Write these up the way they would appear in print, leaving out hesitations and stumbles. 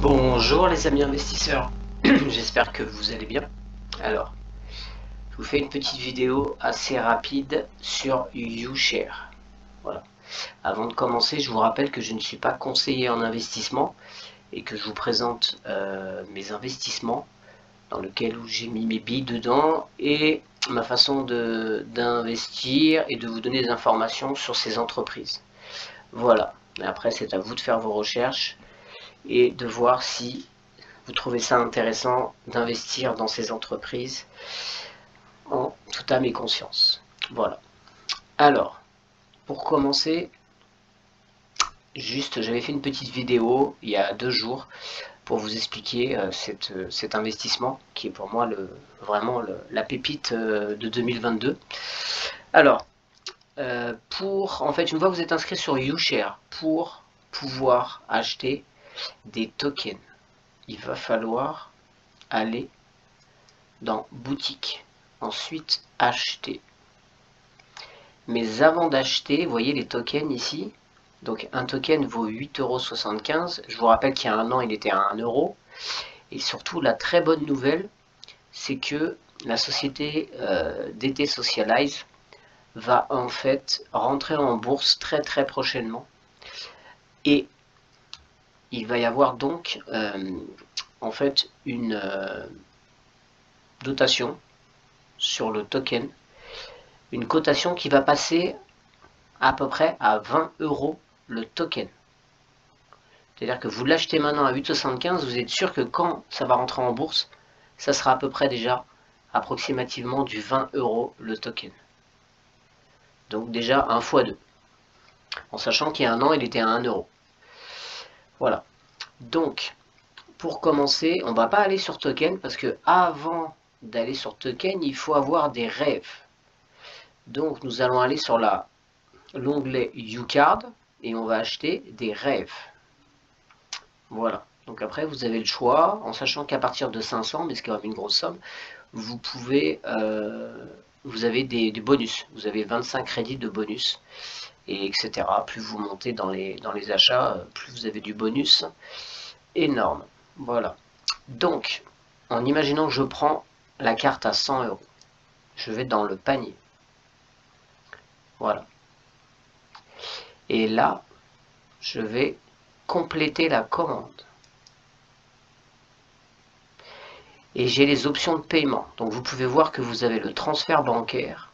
Bonjour les amis investisseurs, j'espère que vous allez bien. Alors, je vous fais une petite vidéo assez rapide sur YouShare. Voilà. Avant de commencer, je vous rappelle que je ne suis pas conseiller en investissement et que je vous présente mes investissements dans lesquels j'ai mis mes billes dedans et ma façon d'investir et de vous donner des informations sur ces entreprises. Voilà. Après, c'est à vous de faire vos recherches et de voir si vous trouvez ça intéressant d'investir dans ces entreprises en toute âme et conscience. Voilà. Alors, pour commencer, juste, j'avais fait une petite vidéo il y a 2 jours pour vous expliquer cet investissement qui est pour moi vraiment la pépite de 2022. Alors, en fait, une fois que vous êtes inscrit sur YouShare, pour pouvoir acheter des tokens, il va falloir aller dans boutique, ensuite acheter. Mais avant d'acheter, vous voyez les tokens ici, donc un token vaut 8,75 €. Je vous rappelle qu'il y a un an il était à 1 €. Et surtout la très bonne nouvelle, c'est que la société DT Socialize va en fait rentrer en bourse très prochainement. Et il va y avoir donc en fait une dotation sur le token, une cotation qui va passer à peu près à 20 € le token. C'est-à-dire que vous l'achetez maintenant à 8,75 €, vous êtes sûr que quand ça va rentrer en bourse, ça sera à peu près déjà approximativement du 20 € le token. Donc déjà 1 x 2. En sachant qu'il y a un an, il était à 1 €. Voilà. Donc, pour commencer, on ne va pas aller sur token parce que avant d'aller sur token, il faut avoir des rêves. Donc, nous allons aller sur l'onglet YouCard et on va acheter des rêves. Voilà. Donc après, vous avez le choix, en sachant qu'à partir de 500, mais c'est quand même une grosse somme, vous pouvez, vous avez des bonus. Vous avez 25 crédits de bonus, et etc. Plus vous montez dans les achats, plus vous avez du bonus énorme. Voilà. Donc, en imaginant que je prends la carte à 100 €, je vais dans le panier. Voilà. Et là, je vais compléter la commande. Et j'ai les options de paiement. Donc vous pouvez voir que vous avez le transfert bancaire,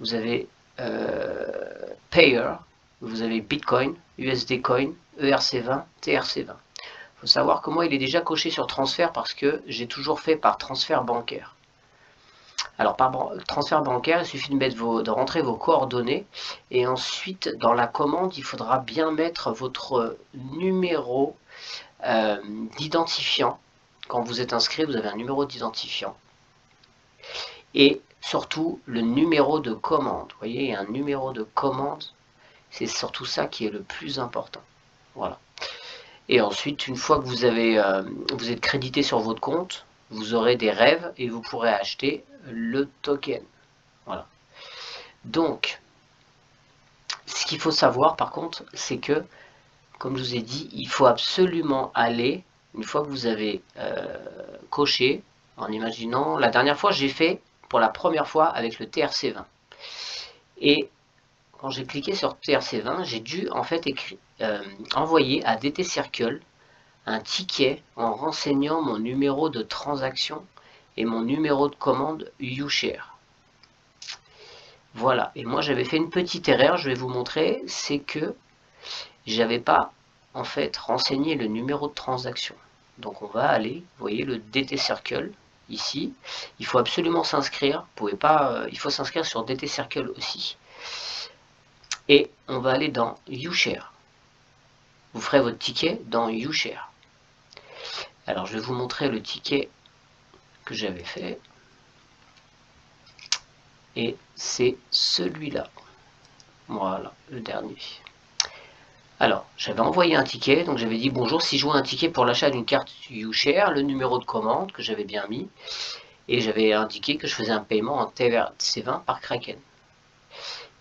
vous avez Payer, vous avez Bitcoin, USD Coin, ERC20, TRC20. Il faut savoir que moi il est déjà coché sur transfert parce que j'ai toujours fait par transfert bancaire. Alors par transfert bancaire, il suffit de rentrer vos coordonnées et ensuite dans la commande, il faudra bien mettre votre numéro d'identifiant. Quand vous êtes inscrit, vous avez un numéro d'identifiant. Et surtout le numéro de commande. Vous voyez, il y a un numéro de commande. C'est surtout ça qui est le plus important. Voilà. Et ensuite, une fois que vous êtes crédité sur votre compte, vous aurez des rêves et vous pourrez acheter le token. Voilà. Donc, ce qu'il faut savoir par contre, c'est que, comme je vous ai dit, il faut absolument aller, une fois que vous avez coché, en imaginant, la dernière fois j'ai fait pour la première fois avec le TRC20. Et quand j'ai cliqué sur TRC20, j'ai dû en fait envoyer à DT Circle un ticket en renseignant mon numéro de transaction et mon numéro de commande YouShare. Voilà, et moi j'avais fait une petite erreur, je vais vous montrer, c'est que j'avais pas en fait renseigné le numéro de transaction. Donc on va aller, vous voyez le DT Circle ici, il faut absolument s'inscrire, vous pouvez pas, il faut s'inscrire sur DT Circle aussi. Et on va aller dans YouShare. Vous ferez votre ticket dans YouShare. Alors je vais vous montrer le ticket que j'avais fait. Et c'est celui-là. Voilà, le dernier. Alors, j'avais envoyé un ticket, donc j'avais dit bonjour, si je vois un ticket pour l'achat d'une carte YouShare, le numéro de commande que j'avais bien mis, et j'avais indiqué que je faisais un paiement en TRC20 par Kraken.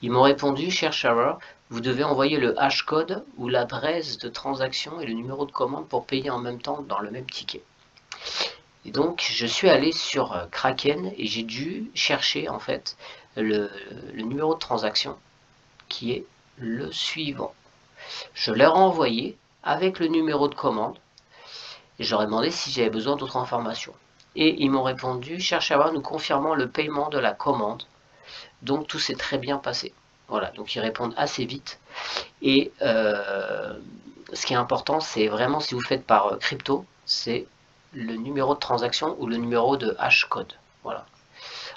Ils m'ont répondu, cher Sharer, vous devez envoyer le hashcode ou l'adresse de transaction et le numéro de commande pour payer en même temps dans le même ticket. Et donc, je suis allé sur Kraken et j'ai dû chercher en fait le numéro de transaction qui est le suivant. Je leur ai envoyé avec le numéro de commande et j'aurais demandé si j'avais besoin d'autres informations. Et ils m'ont répondu, cher Sharer, nous confirmons le paiement de la commande. Donc tout s'est très bien passé. Voilà, donc ils répondent assez vite. Et ce qui est important, c'est vraiment si vous faites par crypto, c'est le numéro de transaction ou le numéro de hashcode. Voilà.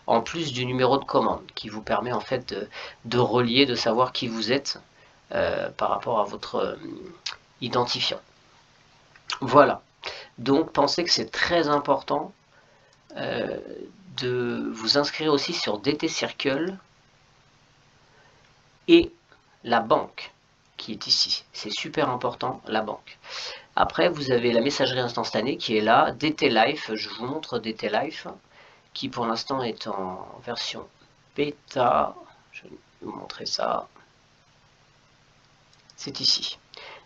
En plus du numéro de commande qui vous permet en fait de relier, de savoir qui vous êtes par rapport à votre identifiant. Voilà. Donc pensez que c'est très important de vous inscrire aussi sur DT Circle et la banque qui est ici. C'est super important, la banque. Après, vous avez la messagerie instantanée qui est là, DT Life, je vous montre DT Life, qui pour l'instant est en version bêta. Je vais vous montrer ça. C'est ici.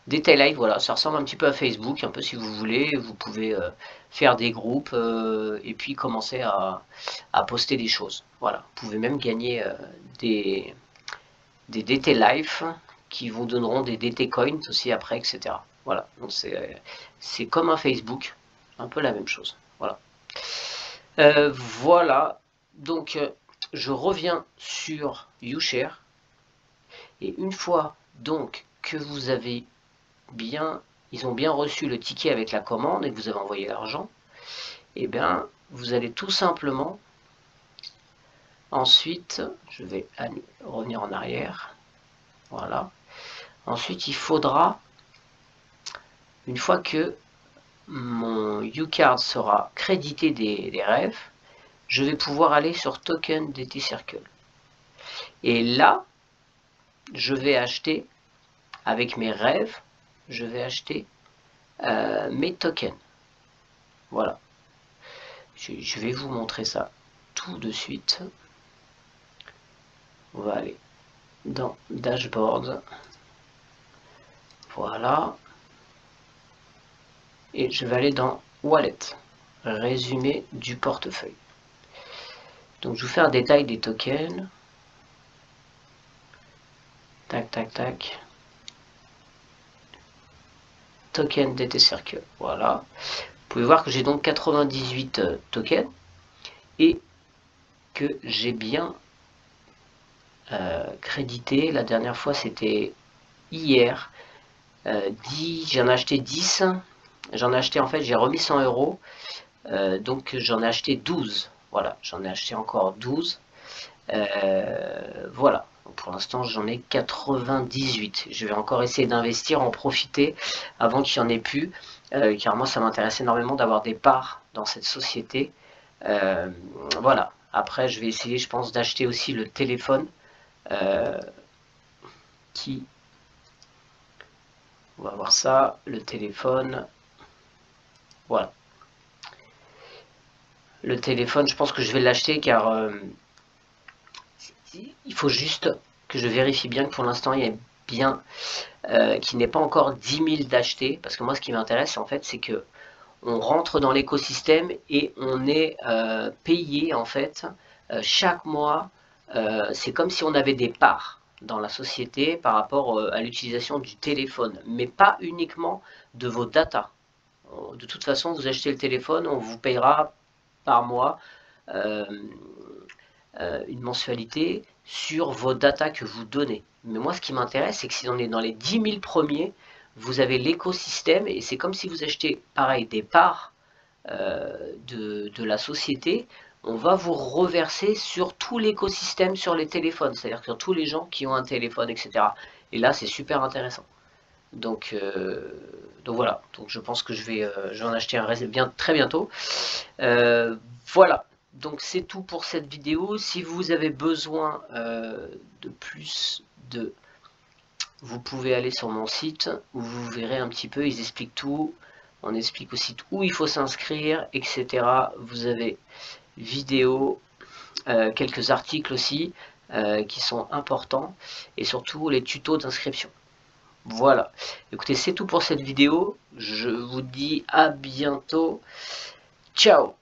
DT Life, voilà, ça ressemble un petit peu à Facebook, un peu si vous voulez. Vous pouvez faire des groupes et puis commencer à poster des choses. Voilà, vous pouvez même gagner des DT Life qui vous donneront des DT Coins aussi après, etc. Voilà, donc c'est comme un Facebook, un peu la même chose. Voilà. Voilà, donc je reviens sur YouShare. Et une fois donc que vous avez bien, ils ont bien reçu le ticket avec la commande et que vous avez envoyé l'argent, et bien vous allez tout simplement ensuite, je vais revenir en arrière, voilà. Ensuite, il faudra, une fois que mon UCard sera crédité des rêves, je vais pouvoir aller sur Token DT Circle. Et là, je vais acheter, avec mes rêves, je vais acheter mes tokens. Voilà. Je vais vous montrer ça tout de suite. On va aller dans Dashboard. Voilà. Et je vais aller dans Wallet. Résumé du portefeuille. Donc je vous fais un détail des tokens. Tac, tac, tac. Token DT Circle. Voilà. Vous pouvez voir que j'ai donc 98 tokens et que j'ai bien crédité. La dernière fois, c'était hier. 10, j'en ai acheté 10. J'en ai acheté, en fait, j'ai remis 100 euros. Donc, j'en ai acheté 12. Voilà, j'en ai acheté encore 12. Voilà. Pour l'instant, j'en ai 98. Je vais encore essayer d'investir, en profiter avant qu'il n'y en ait plus. Car moi, ça m'intéresse énormément d'avoir des parts dans cette société. Voilà. Après, je vais essayer, je pense, d'acheter aussi le téléphone qui... On va voir ça, le téléphone. Voilà. Le téléphone, je pense que je vais l'acheter car il faut juste que je vérifie bien que pour l'instant, il y a bien qu'il n'est pas encore 10 000 d'acheter. Parce que moi, ce qui m'intéresse, en fait, c'est que on rentre dans l'écosystème et on est payé, en fait, chaque mois. C'est comme si on avait des parts dans la société par rapport à l'utilisation du téléphone, mais pas uniquement de vos datas. De toute façon, vous achetez le téléphone, on vous payera par mois une mensualité sur vos datas que vous donnez. Mais moi, ce qui m'intéresse, c'est que si on est dans les 10 000 premiers, vous avez l'écosystème et c'est comme si vous achetez, pareil, des parts de la société. On va vous reverser sur tout l'écosystème sur les téléphones, c'est-à-dire sur tous les gens qui ont un téléphone, etc. Et là, c'est super intéressant. Donc voilà, donc je pense que je vais en acheter un bien très bientôt. Voilà, donc c'est tout pour cette vidéo. Si vous avez besoin de plus vous pouvez aller sur mon site où vous verrez un petit peu, ils expliquent tout. On explique aussi où il faut s'inscrire, etc. Vous avez vidéos, quelques articles aussi qui sont importants et surtout les tutos d'inscription. Voilà, écoutez, c'est tout pour cette vidéo. Je vous dis à bientôt. Ciao!